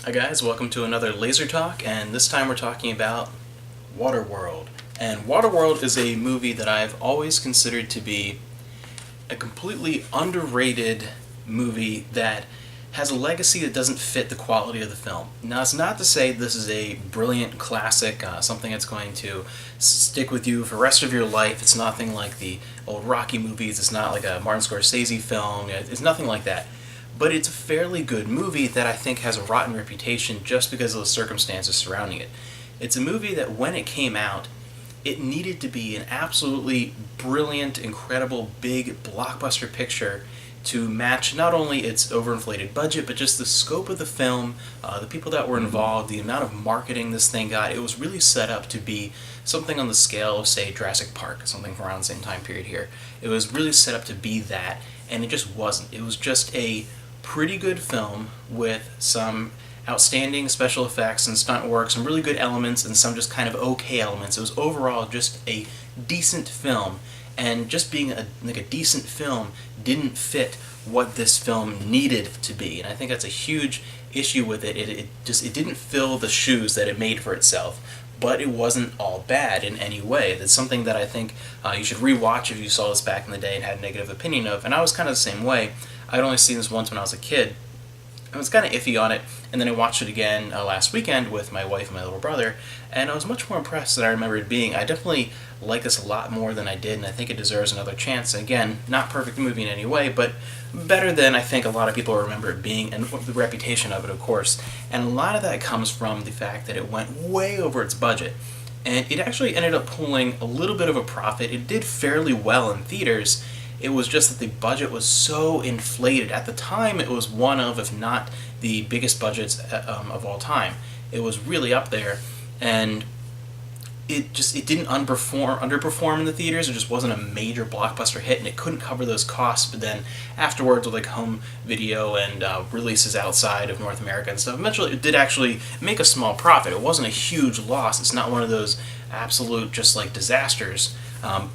Hi guys, welcome to another Laser Talk, and this time we're talking about Waterworld. And Waterworld is a movie that I've always considered to be a completely underrated movie that has a legacy that doesn't fit the quality of the film. Now, it's not to say this is a brilliant classic, something that's going to stick with you for the rest of your life. It's nothing like the old Rocky movies. It's not like a Martin Scorsese film. It's nothing like that. But it's a fairly good movie that I think has a rotten reputation just because of the circumstances surrounding it. It's a movie that when it came out, it needed to be an absolutely brilliant, incredible, big blockbuster picture to match not only its overinflated budget, but just the scope of the film, the people that were involved, the amount of marketing this thing got. It was really set up to be something on the scale of, say, Jurassic Park, something from around the same time period here. It was really set up to be that, and it just wasn't. It was just a pretty good film with some outstanding special effects and stunt work, some really good elements, and some just kind of okay elements. It was overall just a decent film, and just being a decent film didn't fit what this film needed to be, and I think that's a huge issue with it. It didn't fill the shoes that it made for itself, but it wasn't all bad in any way. That's something that I think you should rewatch if you saw this back in the day and had a negative opinion of, and I was kind of the same way. I'd only seen this once when I was a kid. I was kind of iffy on it, and then I watched it again last weekend with my wife and my little brother, and I was much more impressed than I remember it being. I definitely like this a lot more than I did, and I think it deserves another chance. And again, not perfect movie in any way, but better than I think a lot of people remember it being, and the reputation of it, of course. And a lot of that comes from the fact that it went way over its budget. And it actually ended up pulling a little bit of a profit. It did fairly well in theaters. It was just that the budget was so inflated. At the time, it was one of, if not the biggest budgets of all time. It was really up there, and it didn't underperform in the theaters. It just wasn't a major blockbuster hit, and it couldn't cover those costs. But then afterwards, with like home video and releases outside of North America and stuff, eventually it did actually make a small profit. It wasn't a huge loss. It's not one of those absolute just like disasters,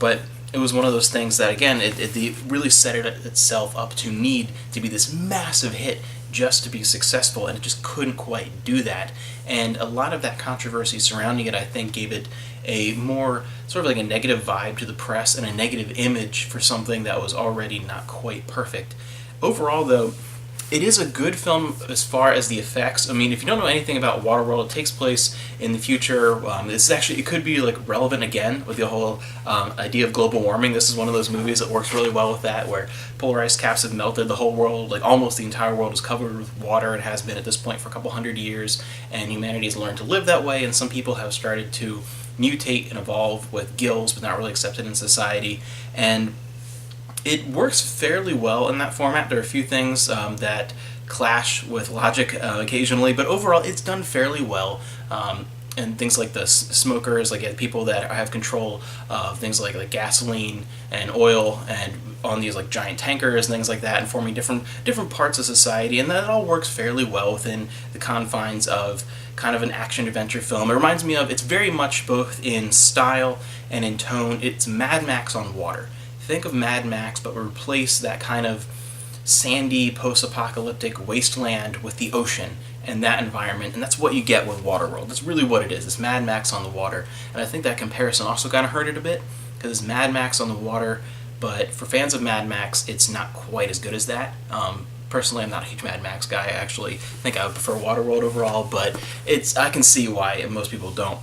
but it was one of those things that, again, it really set itself up to need to be this massive hit just to be successful, and it just couldn't quite do that. And a lot of that controversy surrounding it, I think, gave it a more sort of like a negative vibe to the press and a negative image for something that was already not quite perfect. Overall, though, it is a good film as far as the effects. I mean, if you don't know anything about Waterworld, it takes place in the future. It could be like relevant again with the whole idea of global warming. This is one of those movies that works really well with that, where polar ice caps have melted. The whole world, like almost the entire world, is covered with water and has been at this point for a couple hundred years. And humanity has learned to live that way, and some people have started to mutate and evolve with gills, but not really accepted in society. And it works fairly well in that format. There are a few things that clash with logic occasionally, but overall it's done fairly well. And things like the smokers, like people that have control of things like gasoline and oil, and on these like giant tankers and things like that, and forming different parts of society, and that all works fairly well within the confines of kind of an action-adventure film. It reminds me of, it's very much both in style and in tone, it's Mad Max on water. Think of Mad Max, but replace that kind of sandy, post-apocalyptic wasteland with the ocean and that environment, and that's what you get with Waterworld. That's really what it is. It's Mad Max on the water, and I think that comparison also kind of hurt it a bit, because it's Mad Max on the water, but for fans of Mad Max, it's not quite as good as that. Personally, I'm not a huge Mad Max guy. I actually think I would prefer Waterworld overall, but I can see why most people don't.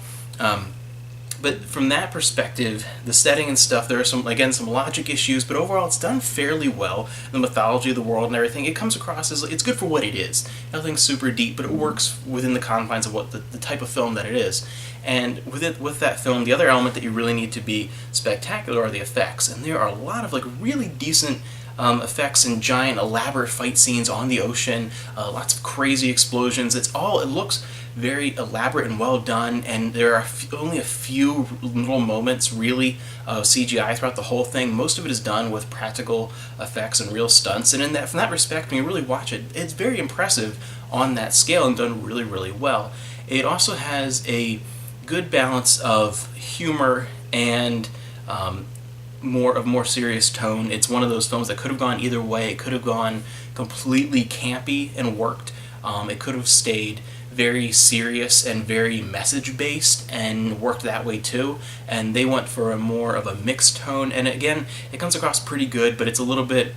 But from that perspective, the setting and stuff, there are some logic issues, but overall it's done fairly well. The mythology of the world and everything, it comes across as, it's good for what it is. Nothing super deep, but it works within the confines of what the type of film that it is. And with that film, the other element that you really need to be spectacular are the effects. And there are a lot of like really decent effects and giant elaborate fight scenes on the ocean, lots of crazy explosions. It looks very elaborate and well done, and there are only a few little moments really of CGI throughout the whole thing. Most of it is done with practical effects and real stunts, and from that respect, when you really watch it, it's very impressive on that scale and done really, really well. It also has a good balance of humor and more serious tone. It's one of those films that could have gone either way. It could have gone completely campy and worked, It could have stayed very serious and very message based and worked that way too, and they went for a more of a mixed tone, and again it comes across pretty good, but it's a little bit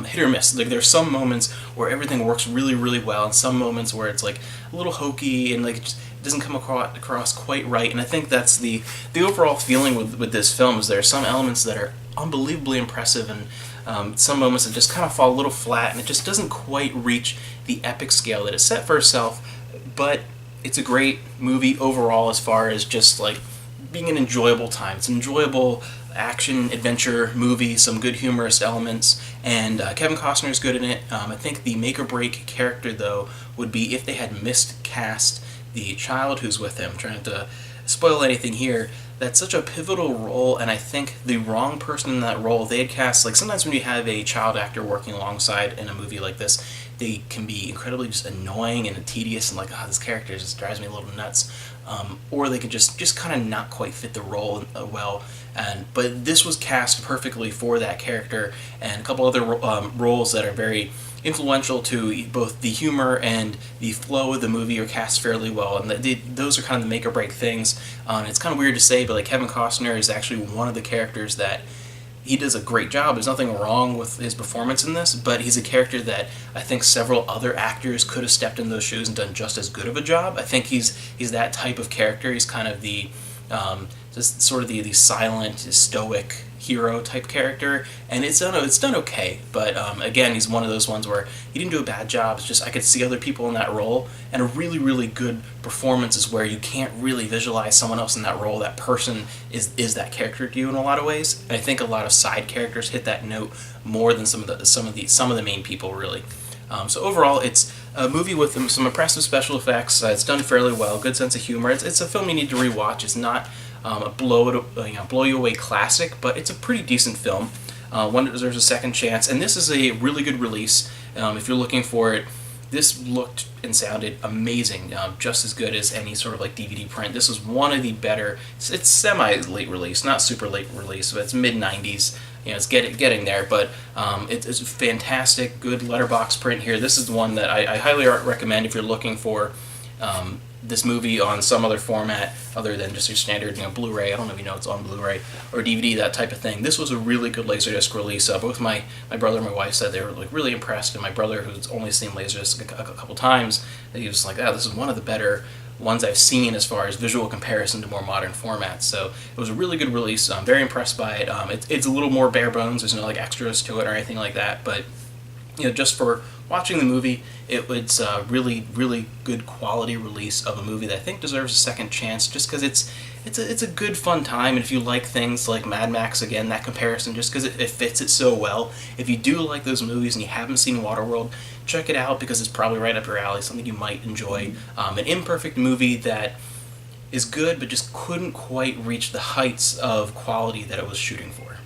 hit or miss. Like there's some moments where everything works really really well, and some moments where it's like a little hokey and like it doesn't come across quite right. And I think that's the overall feeling with this film is there are some elements that are unbelievably impressive, and some moments that just kind of fall a little flat, and it just doesn't quite reach the epic scale that it's set for itself. But it's a great movie overall as far as just like being an enjoyable time. It's an enjoyable action adventure movie, some good humorous elements, and Kevin Costner is good in it. I think the make or break character though would be if they had miscast the child who's with him. I'm trying to spoil anything here. That's such a pivotal role, and I think the wrong person in that role, they had cast, like sometimes when you have a child actor working alongside in a movie like this, they can be incredibly just annoying and tedious and like, this character just drives me a little nuts. Or they could just kind of not quite fit the role well. But this was cast perfectly for that character, and a couple other roles that are very influential to both the humor and the flow of the movie are cast fairly well, and those are kind of the make or break things. It's kind of weird to say, but like Kevin Costner is actually one of the characters that he does a great job. There's nothing wrong with his performance in this, but he's a character that I think several other actors could have stepped in those shoes and done just as good of a job. I think he's that type of character. He's kind of the just sort of the silent, stoic hero type character, and it's done okay. But again, he's one of those ones where he didn't do a bad job. It's just I could see other people in that role, and a really really good performance is where you can't really visualize someone else in that role. That person is that character to you in a lot of ways. And I think a lot of side characters hit that note more than some of the main people really. So overall, it's a movie with some impressive special effects. It's done fairly well, good sense of humor. It's a film you need to rewatch. It's not a blow you away classic, but it's a pretty decent film. One that deserves a second chance, and this is a really good release. If you're looking for it, this looked and sounded amazing, just as good as any sort of like DVD print. This was one of the better. It's semi-late release, not super late release, but it's mid-90s. It's getting there, but it's a fantastic, good letterbox print here. This is the one that I highly recommend if you're looking for this movie on some other format other than just your standard, Blu-ray. I don't know if you know it's on Blu-ray or DVD, that type of thing. This was a really good LaserDisc release. Both my brother and my wife said they were like really impressed, and my brother, who's only seen LaserDisc a couple times, he was like, this is one of the better ones I've seen as far as visual comparison to more modern formats. So it was a really good release. I'm very impressed by it. It's a little more bare bones. There's no like extras to it or anything like that, but just for watching the movie, it's a really, really good quality release of a movie that I think deserves a second chance, just because it's a good fun time. And if you like things like Mad Max, again, that comparison, just because it fits it so well. If you do like those movies and you haven't seen Waterworld, check it out, because it's probably right up your alley, something you might enjoy. An imperfect movie that is good, but just couldn't quite reach the heights of quality that it was shooting for.